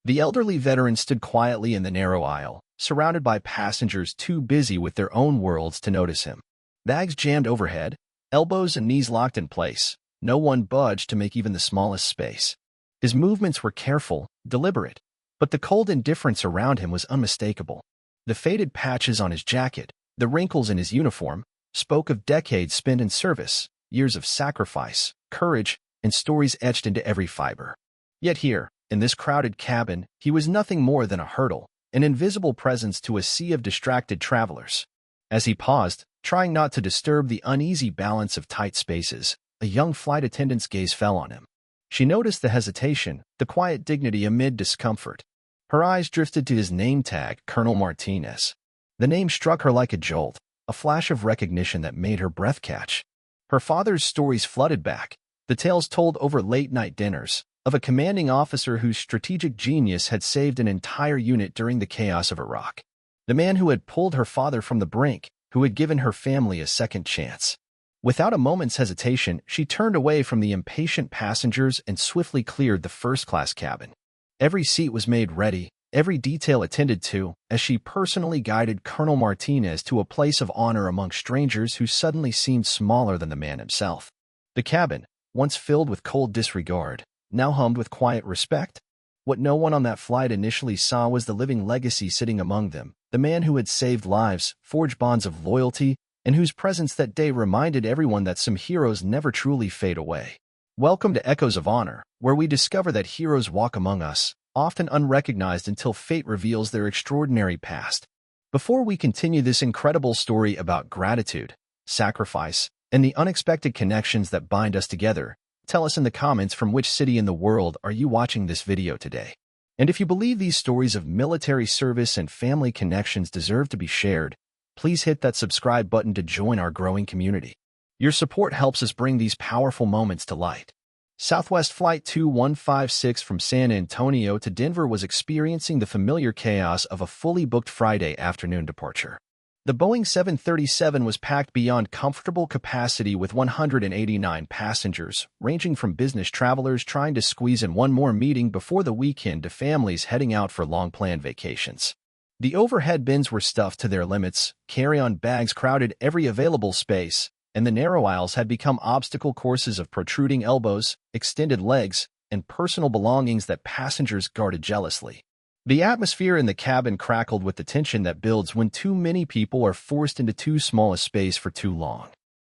The elderly veteran stood quietly in the narrow aisle, surrounded by passengers too busy with their own worlds to notice him. Bags jammed overhead, elbows and knees locked in place. No one budged to make even the smallest space. His movements were careful, deliberate, but the cold indifference around him was unmistakable. The faded patches on his jacket, the wrinkles in his uniform, spoke of decades spent in service, years of sacrifice, courage, and stories etched into every fiber. Yet here, in this crowded cabin, he was nothing more than a hurdle, an invisible presence to a sea of distracted travelers. As he paused, trying not to disturb the uneasy balance of tight spaces, a young flight attendant's gaze fell on him. She noticed the hesitation, the quiet dignity amid discomfort. Her eyes drifted to his name tag, Colonel Martinez. The name struck her like a jolt, a flash of recognition that made her breath catch. Her father's stories flooded back, the tales told over late-night dinners, of a commanding officer whose strategic genius had saved an entire unit during the chaos of Iraq. The man who had pulled her father from the brink, who had given her family a second chance. Without a moment's hesitation, she turned away from the impatient passengers and swiftly cleared the first-class cabin. Every seat was made ready, every detail attended to, as she personally guided Colonel Martinez to a place of honor among strangers who suddenly seemed smaller than the man himself. The cabin, once filled with cold disregard, now hummed with quiet respect. What no one on that flight initially saw was the living legacy sitting among them, the man who had saved lives, forged bonds of loyalty, and whose presence that day reminded everyone that some heroes never truly fade away. Welcome to Echoes of Honor, where we discover that heroes walk among us, often unrecognized until fate reveals their extraordinary past. Before we continue this incredible story about gratitude, sacrifice, and the unexpected connections that bind us together, tell us in the comments from which city in the world are you watching this video today. And if you believe these stories of military service and family connections deserve to be shared, please hit that subscribe button to join our growing community. Your support helps us bring these powerful moments to light. Southwest Flight 2156 from San Antonio to Denver was experiencing the familiar chaos of a fully booked Friday afternoon departure. The Boeing 737 was packed beyond comfortable capacity with 189 passengers, ranging from business travelers trying to squeeze in one more meeting before the weekend to families heading out for long-planned vacations. The overhead bins were stuffed to their limits, carry-on bags crowded every available space, and the narrow aisles had become obstacle courses of protruding elbows, extended legs, and personal belongings that passengers guarded jealously. The atmosphere in the cabin crackled with the tension that builds when too many people are forced into too small a space for too long.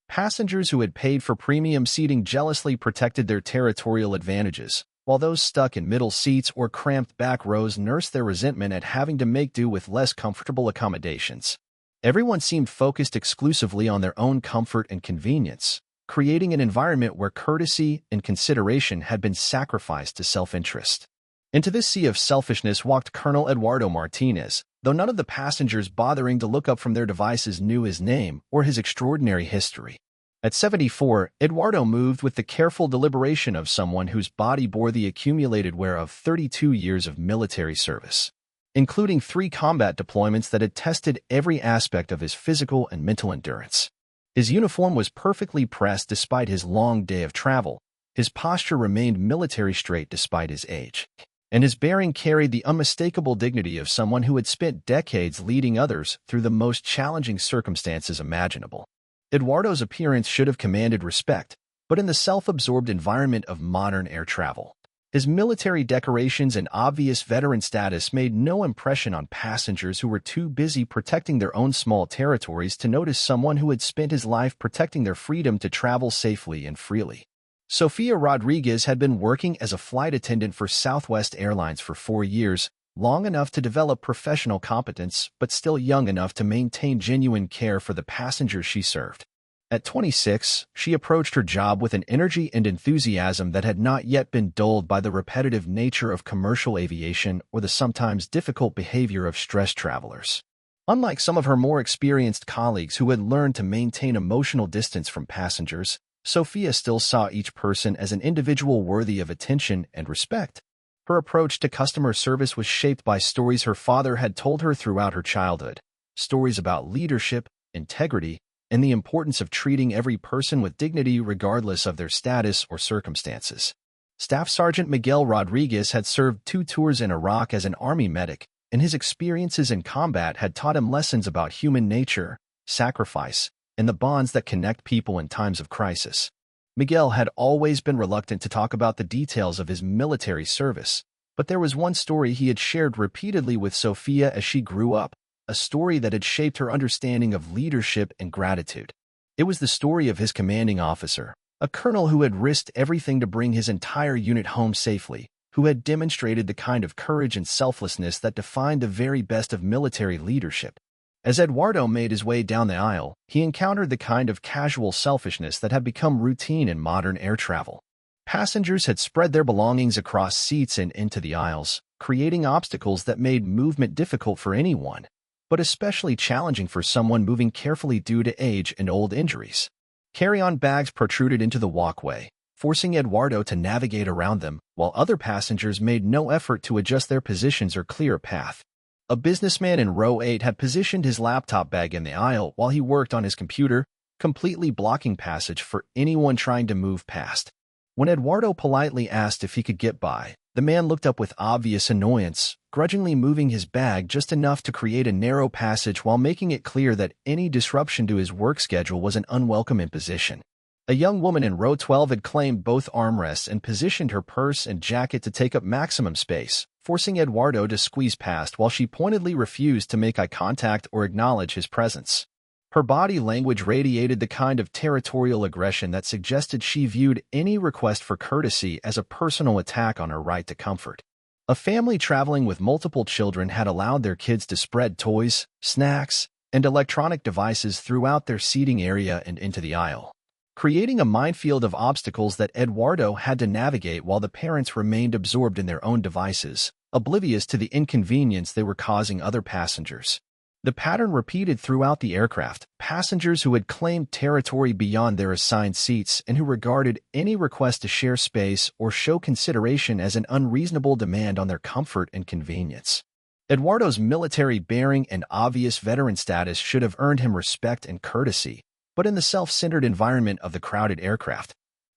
Passengers who had paid for premium seating jealously protected their territorial advantages, while those stuck in middle seats or cramped back rows nursed their resentment at having to make do with less comfortable accommodations. Everyone seemed focused exclusively on their own comfort and convenience, creating an environment where courtesy and consideration had been sacrificed to self-interest. Into this sea of selfishness walked Colonel Eduardo Martinez, though none of the passengers bothering to look up from their devices knew his name or his extraordinary history. At 74, Eduardo moved with the careful deliberation of someone whose body bore the accumulated wear of 32 years of military service, including 3 combat deployments that had tested every aspect of his physical and mental endurance. His uniform was perfectly pressed despite his long day of travel, his posture remained military straight despite his age, and his bearing carried the unmistakable dignity of someone who had spent decades leading others through the most challenging circumstances imaginable. Eduardo's appearance should have commanded respect, but in the self-absorbed environment of modern air travel, his military decorations and obvious veteran status made no impression on passengers who were too busy protecting their own small territories to notice someone who had spent his life protecting their freedom to travel safely and freely. Sofia Rodriguez had been working as a flight attendant for Southwest Airlines for 4 years, long enough to develop professional competence, but still young enough to maintain genuine care for the passengers she served. At 26, she approached her job with an energy and enthusiasm that had not yet been dulled by the repetitive nature of commercial aviation or the sometimes difficult behavior of stressed travelers. Unlike some of her more experienced colleagues who had learned to maintain emotional distance from passengers, Sofia still saw each person as an individual worthy of attention and respect. Her approach to customer service was shaped by stories her father had told her throughout her childhood, stories about leadership, integrity, and the importance of treating every person with dignity regardless of their status or circumstances. Staff Sergeant Miguel Rodriguez had served 2 tours in Iraq as an army medic, and his experiences in combat had taught him lessons about human nature, sacrifice, and the bonds that connect people in times of crisis. Miguel had always been reluctant to talk about the details of his military service, but there was one story he had shared repeatedly with Sofia as she grew up, a story that had shaped her understanding of leadership and gratitude. It was the story of his commanding officer, a colonel who had risked everything to bring his entire unit home safely, who had demonstrated the kind of courage and selflessness that defined the very best of military leadership. As Eduardo made his way down the aisle, he encountered the kind of casual selfishness that had become routine in modern air travel. Passengers had spread their belongings across seats and into the aisles, creating obstacles that made movement difficult for anyone, but especially challenging for someone moving carefully due to age and old injuries. Carry-on bags protruded into the walkway, forcing Eduardo to navigate around them, while other passengers made no effort to adjust their positions or clear a path. A businessman in row 8 had positioned his laptop bag in the aisle while he worked on his computer, completely blocking passage for anyone trying to move past. When Eduardo politely asked if he could get by, the man looked up with obvious annoyance, grudgingly moving his bag just enough to create a narrow passage while making it clear that any disruption to his work schedule was an unwelcome imposition. A young woman in row 12 had claimed both armrests and positioned her purse and jacket to take up maximum space, forcing Eduardo to squeeze past while she pointedly refused to make eye contact or acknowledge his presence. Her body language radiated the kind of territorial aggression that suggested she viewed any request for courtesy as a personal attack on her right to comfort. A family traveling with multiple children had allowed their kids to spread toys, snacks, and electronic devices throughout their seating area and into the aisle, creating a minefield of obstacles that Eduardo had to navigate while the parents remained absorbed in their own devices, oblivious to the inconvenience they were causing other passengers. The pattern repeated throughout the aircraft. Passengers who had claimed territory beyond their assigned seats and who regarded any request to share space or show consideration as an unreasonable demand on their comfort and convenience. Eduardo's military bearing and obvious veteran status should have earned him respect and courtesy, but in the self-centered environment of the crowded aircraft,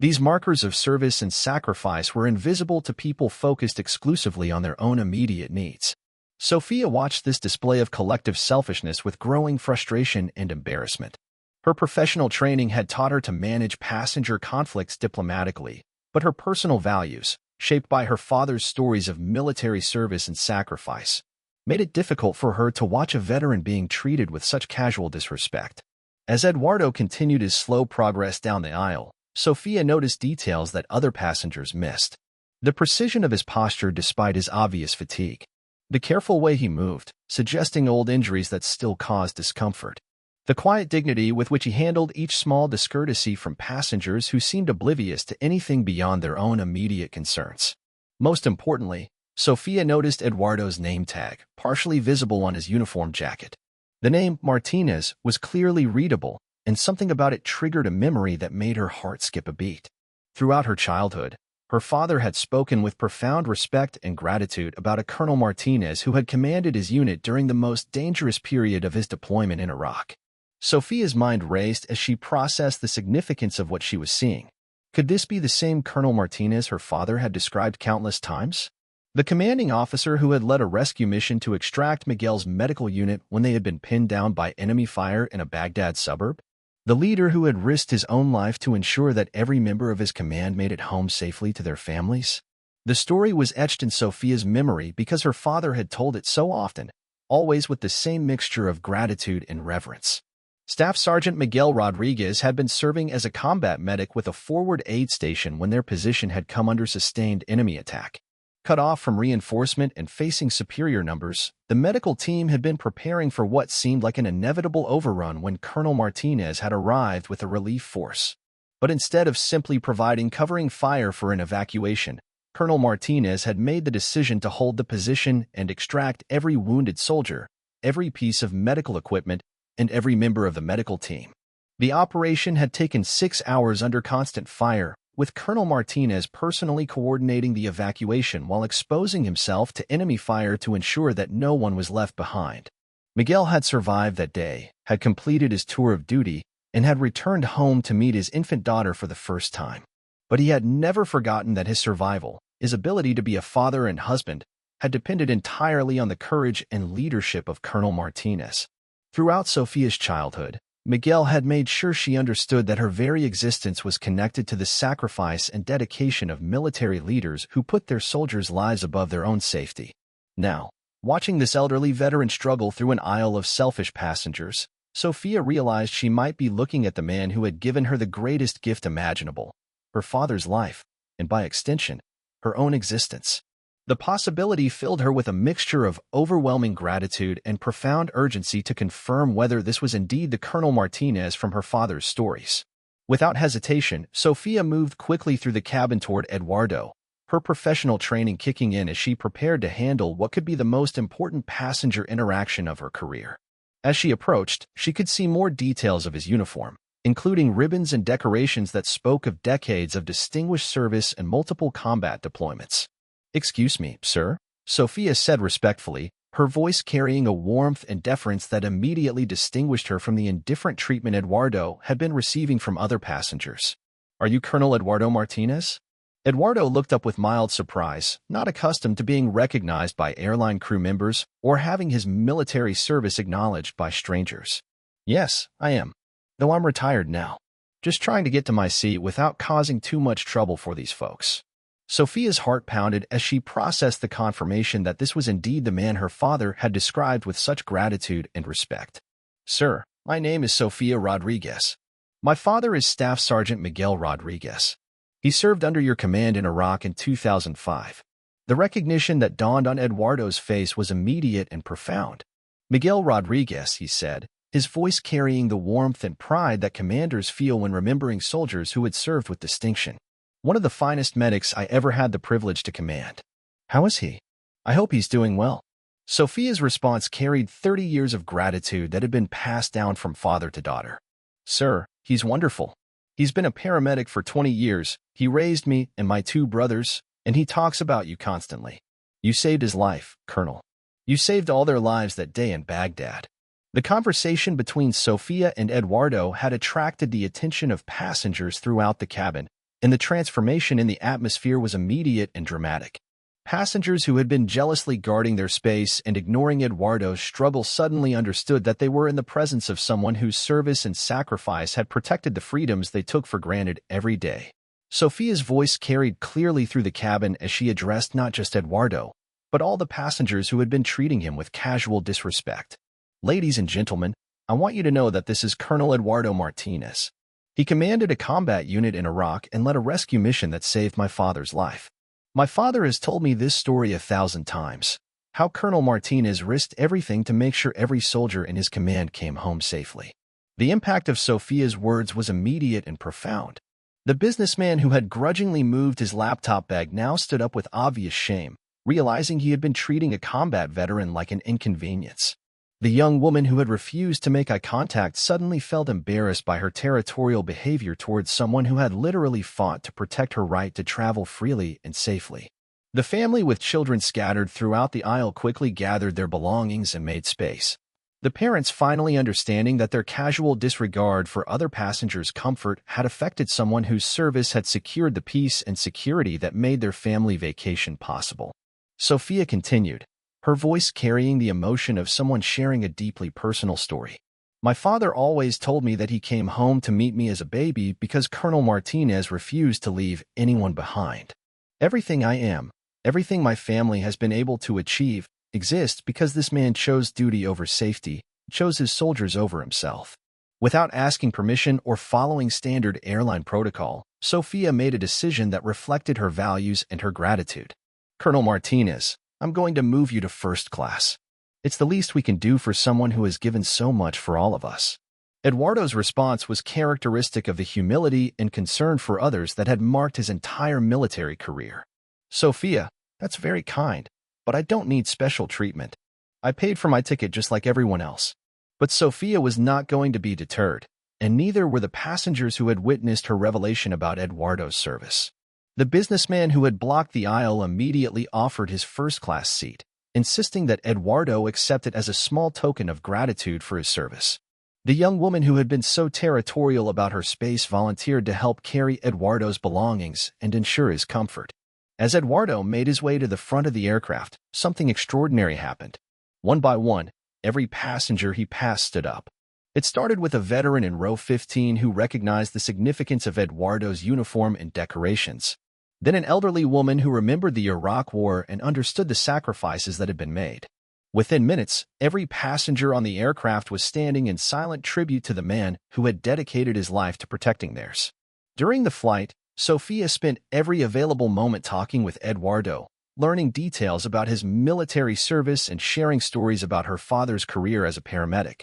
these markers of service and sacrifice were invisible to people focused exclusively on their own immediate needs. Sofia watched this display of collective selfishness with growing frustration and embarrassment. Her professional training had taught her to manage passenger conflicts diplomatically, but her personal values, shaped by her father's stories of military service and sacrifice, made it difficult for her to watch a veteran being treated with such casual disrespect. As Eduardo continued his slow progress down the aisle, Sofia noticed details that other passengers missed. The precision of his posture despite his obvious fatigue. The careful way he moved, suggesting old injuries that still caused discomfort. The quiet dignity with which he handled each small discourtesy from passengers who seemed oblivious to anything beyond their own immediate concerns. Most importantly, Sofia noticed Eduardo's name tag, partially visible on his uniform jacket. The name Martinez was clearly readable, and something about it triggered a memory that made her heart skip a beat. Throughout her childhood, her father had spoken with profound respect and gratitude about a Colonel Martinez who had commanded his unit during the most dangerous period of his deployment in Iraq. Sofia's mind raced as she processed the significance of what she was seeing. Could this be the same Colonel Martinez her father had described countless times? The commanding officer who had led a rescue mission to extract Miguel's medical unit when they had been pinned down by enemy fire in a Baghdad suburb? The leader who had risked his own life to ensure that every member of his command made it home safely to their families? The story was etched in Sofia's memory because her father had told it so often, always with the same mixture of gratitude and reverence. Staff Sergeant Miguel Rodriguez had been serving as a combat medic with a forward aid station when their position had come under sustained enemy attack. Cut off from reinforcement and facing superior numbers, the medical team had been preparing for what seemed like an inevitable overrun when Colonel Martinez had arrived with a relief force. But instead of simply providing covering fire for an evacuation, Colonel Martinez had made the decision to hold the position and extract every wounded soldier, every piece of medical equipment, and every member of the medical team. The operation had taken 6 hours under constant fire, with Colonel Martinez personally coordinating the evacuation while exposing himself to enemy fire to ensure that no one was left behind. Miguel had survived that day, had completed his tour of duty, and had returned home to meet his infant daughter for the first time. But he had never forgotten that his survival, his ability to be a father and husband, had depended entirely on the courage and leadership of Colonel Martinez. Throughout Sophia's childhood, Miguel had made sure she understood that her very existence was connected to the sacrifice and dedication of military leaders who put their soldiers' lives above their own safety. Now, watching this elderly veteran struggle through an aisle of selfish passengers, Sophia realized she might be looking at the man who had given her the greatest gift imaginable, her father's life, and by extension, her own existence. The possibility filled her with a mixture of overwhelming gratitude and profound urgency to confirm whether this was indeed the Colonel Martinez from her father's stories. Without hesitation, Sophia moved quickly through the cabin toward Eduardo, her professional training kicking in as she prepared to handle what could be the most important passenger interaction of her career. As she approached, she could see more details of his uniform, including ribbons and decorations that spoke of decades of distinguished service and multiple combat deployments. "Excuse me, sir," Sophia said respectfully, her voice carrying a warmth and deference that immediately distinguished her from the indifferent treatment Eduardo had been receiving from other passengers. "Are you Colonel Eduardo Martinez?" Eduardo looked up with mild surprise, not accustomed to being recognized by airline crew members or having his military service acknowledged by strangers. "Yes, I am. Though I'm retired now. Just trying to get to my seat without causing too much trouble for these folks." Sophia's heart pounded as she processed the confirmation that this was indeed the man her father had described with such gratitude and respect. "Sir, my name is Sofia Rodriguez. My father is Staff Sergeant Miguel Rodriguez. He served under your command in Iraq in 2005. The recognition that dawned on Eduardo's face was immediate and profound. "Miguel Rodriguez," he said, his voice carrying the warmth and pride that commanders feel when remembering soldiers who had served with distinction. "One of the finest medics I ever had the privilege to command. How is he? I hope he's doing well." Sophia's response carried 30 years of gratitude that had been passed down from father to daughter. "Sir, he's wonderful. He's been a paramedic for 20 years. He raised me and my two brothers, and he talks about you constantly. You saved his life, Colonel. You saved all their lives that day in Baghdad." The conversation between Sophia and Eduardo had attracted the attention of passengers throughout the cabin, and the transformation in the atmosphere was immediate and dramatic. Passengers who had been jealously guarding their space and ignoring Eduardo's struggle suddenly understood that they were in the presence of someone whose service and sacrifice had protected the freedoms they took for granted every day. Sophia's voice carried clearly through the cabin as she addressed not just Eduardo, but all the passengers who had been treating him with casual disrespect. "Ladies and gentlemen, I want you to know that this is Colonel Eduardo Martinez. He commanded a combat unit in Iraq and led a rescue mission that saved my father's life. My father has told me this story 1,000 times, how Colonel Martinez risked everything to make sure every soldier in his command came home safely." The impact of Sophia's words was immediate and profound. The businessman who had grudgingly moved his laptop bag now stood up with obvious shame, realizing he had been treating a combat veteran like an inconvenience. The young woman who had refused to make eye contact suddenly felt embarrassed by her territorial behavior towards someone who had literally fought to protect her right to travel freely and safely. The family with children scattered throughout the aisle quickly gathered their belongings and made space. The parents finally understanding that their casual disregard for other passengers' comfort had affected someone whose service had secured the peace and security that made their family vacation possible. Sophia continued, her voice carrying the emotion of someone sharing a deeply personal story. "My father always told me that he came home to meet me as a baby because Colonel Martinez refused to leave anyone behind. Everything I am, everything my family has been able to achieve, exists because this man chose duty over safety, chose his soldiers over himself." Without asking permission or following standard airline protocol, Sophia made a decision that reflected her values and her gratitude. "Colonel Martinez, I'm going to move you to first class. It's the least we can do for someone who has given so much for all of us." Eduardo's response was characteristic of the humility and concern for others that had marked his entire military career. "Sophia, that's very kind, but I don't need special treatment. I paid for my ticket just like everyone else." But Sophia was not going to be deterred, and neither were the passengers who had witnessed her revelation about Eduardo's service. The businessman who had blocked the aisle immediately offered his first-class seat, insisting that Eduardo accept it as a small token of gratitude for his service. The young woman who had been so territorial about her space volunteered to help carry Eduardo's belongings and ensure his comfort. As Eduardo made his way to the front of the aircraft, something extraordinary happened. One by one, every passenger he passed stood up. It started with a veteran in row 15 who recognized the significance of Eduardo's uniform and decorations. Then an elderly woman who remembered the Iraq War and understood the sacrifices that had been made. Within minutes, every passenger on the aircraft was standing in silent tribute to the man who had dedicated his life to protecting theirs. During the flight, Sophia spent every available moment talking with Eduardo, learning details about his military service and sharing stories about her father's career as a paramedic.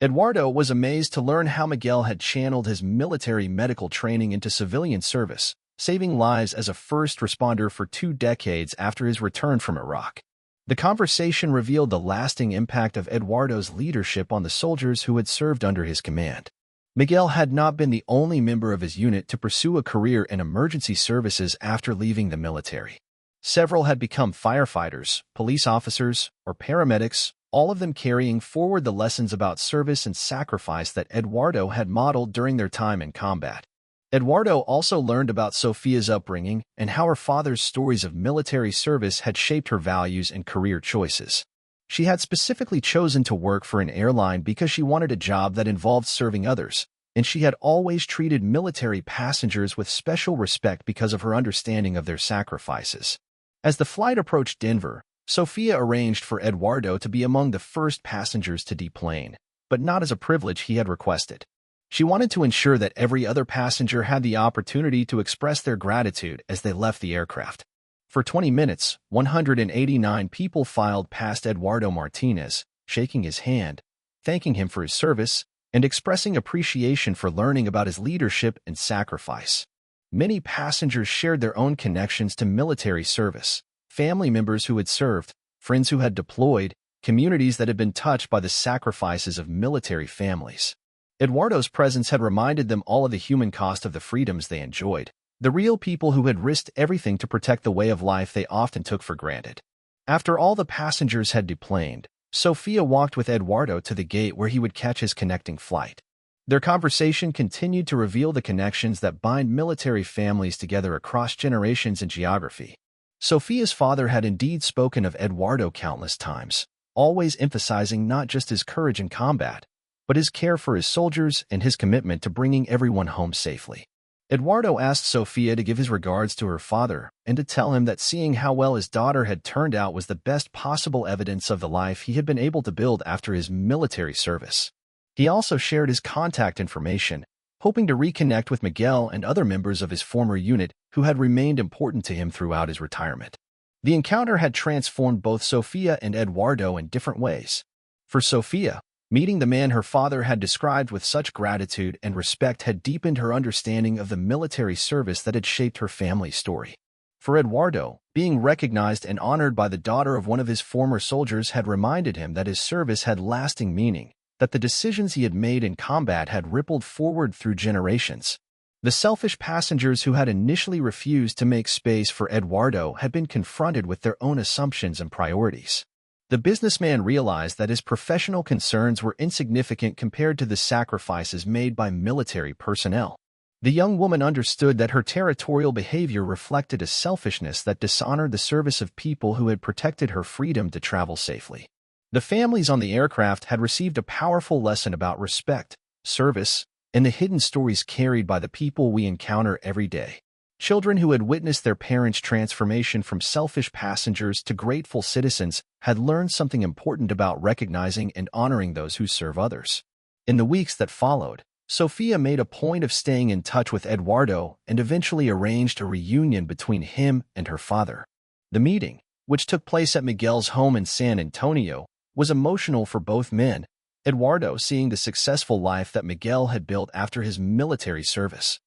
Eduardo was amazed to learn how Miguel had channeled his military medical training into civilian service, saving lives as a first responder for 2 decades after his return from Iraq. The conversation revealed the lasting impact of Eduardo's leadership on the soldiers who had served under his command. Miguel had not been the only member of his unit to pursue a career in emergency services after leaving the military. Several had become firefighters, police officers, or paramedics, all of them carrying forward the lessons about service and sacrifice that Eduardo had modeled during their time in combat. Eduardo also learned about Sophia's upbringing and how her father's stories of military service had shaped her values and career choices. She had specifically chosen to work for an airline because she wanted a job that involved serving others, and she had always treated military passengers with special respect because of her understanding of their sacrifices. As the flight approached Denver, Sophia arranged for Eduardo to be among the first passengers to deplane, but not as a privilege he had requested. She wanted to ensure that every other passenger had the opportunity to express their gratitude as they left the aircraft. For 20 minutes, 189 people filed past Eduardo Martinez, shaking his hand, thanking him for his service, and expressing appreciation for learning about his leadership and sacrifice. Many passengers shared their own connections to military service, family members who had served, friends who had deployed, communities that had been touched by the sacrifices of military families. Eduardo's presence had reminded them all of the human cost of the freedoms they enjoyed, the real people who had risked everything to protect the way of life they often took for granted. After all the passengers had deplaned, Sophia walked with Eduardo to the gate where he would catch his connecting flight. Their conversation continued to reveal the connections that bind military families together across generations and geography. Sophia's father had indeed spoken of Eduardo countless times, always emphasizing not just his courage in combat, but his care for his soldiers and his commitment to bringing everyone home safely. Eduardo asked Sophia to give his regards to her father and to tell him that seeing how well his daughter had turned out was the best possible evidence of the life he had been able to build after his military service. He also shared his contact information, hoping to reconnect with Miguel and other members of his former unit who had remained important to him throughout his retirement. The encounter had transformed both Sophia and Eduardo in different ways. For Sophia, meeting the man her father had described with such gratitude and respect had deepened her understanding of the military service that had shaped her family's story. For Eduardo, being recognized and honored by the daughter of one of his former soldiers had reminded him that his service had lasting meaning, that the decisions he had made in combat had rippled forward through generations. The selfish passengers who had initially refused to make space for Eduardo had been confronted with their own assumptions and priorities. The businessman realized that his professional concerns were insignificant compared to the sacrifices made by military personnel. The young woman understood that her territorial behavior reflected a selfishness that dishonored the service of people who had protected her freedom to travel safely. The families on the aircraft had received a powerful lesson about respect, service, and the hidden stories carried by the people we encounter every day. Children who had witnessed their parents' transformation from selfish passengers to grateful citizens had learned something important about recognizing and honoring those who serve others. In the weeks that followed, Sophia made a point of staying in touch with Eduardo and eventually arranged a reunion between him and her father. The meeting, which took place at Miguel's home in San Antonio, was emotional for both men, Eduardo seeing the successful life that Miguel had built after his military service,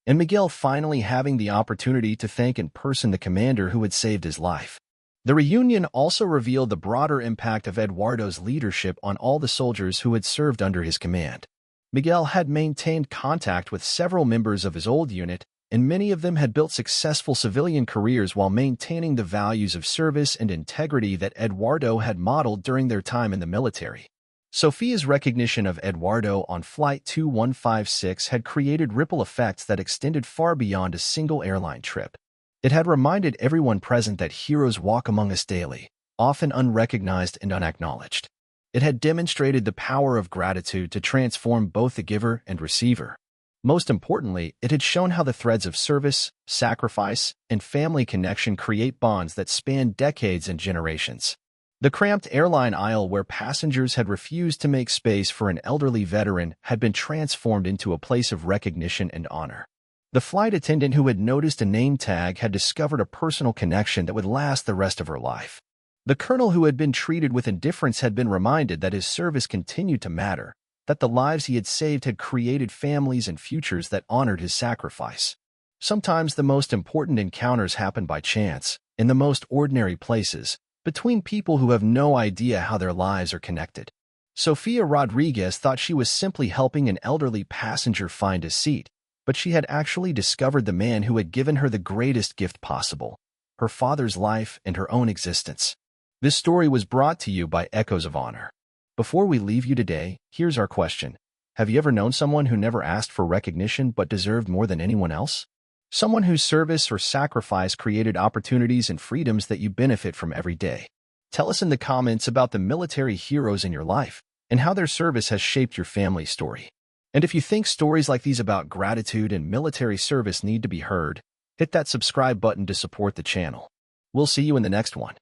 and Miguel finally having the opportunity to thank in person the commander who had saved his life. The reunion also revealed the broader impact of Eduardo's leadership on all the soldiers who had served under his command. Miguel had maintained contact with several members of his old unit, and many of them had built successful civilian careers while maintaining the values of service and integrity that Eduardo had modeled during their time in the military. Sophia's recognition of Eduardo on Flight 2156 had created ripple effects that extended far beyond a single airline trip. It had reminded everyone present that heroes walk among us daily, often unrecognized and unacknowledged. It had demonstrated the power of gratitude to transform both the giver and receiver. Most importantly, it had shown how the threads of service, sacrifice, and family connection create bonds that span decades and generations. The cramped airline aisle where passengers had refused to make space for an elderly veteran had been transformed into a place of recognition and honor. The flight attendant who had noticed a name tag had discovered a personal connection that would last the rest of her life. The colonel who had been treated with indifference had been reminded that his service continued to matter, that the lives he had saved had created families and futures that honored his sacrifice. Sometimes the most important encounters happen by chance, in the most ordinary places, between people who have no idea how their lives are connected. Sofia Rodriguez thought she was simply helping an elderly passenger find a seat, but she had actually discovered the man who had given her the greatest gift possible, her father's life and her own existence. This story was brought to you by Echoes of Honor. Before we leave you today, here's our question. Have you ever known someone who never asked for recognition but deserved more than anyone else? Someone whose service or sacrifice created opportunities and freedoms that you benefit from every day. Tell us in the comments about the military heroes in your life and how their service has shaped your family story. And if you think stories like these about gratitude and military service need to be heard, hit that subscribe button to support the channel. We'll see you in the next one.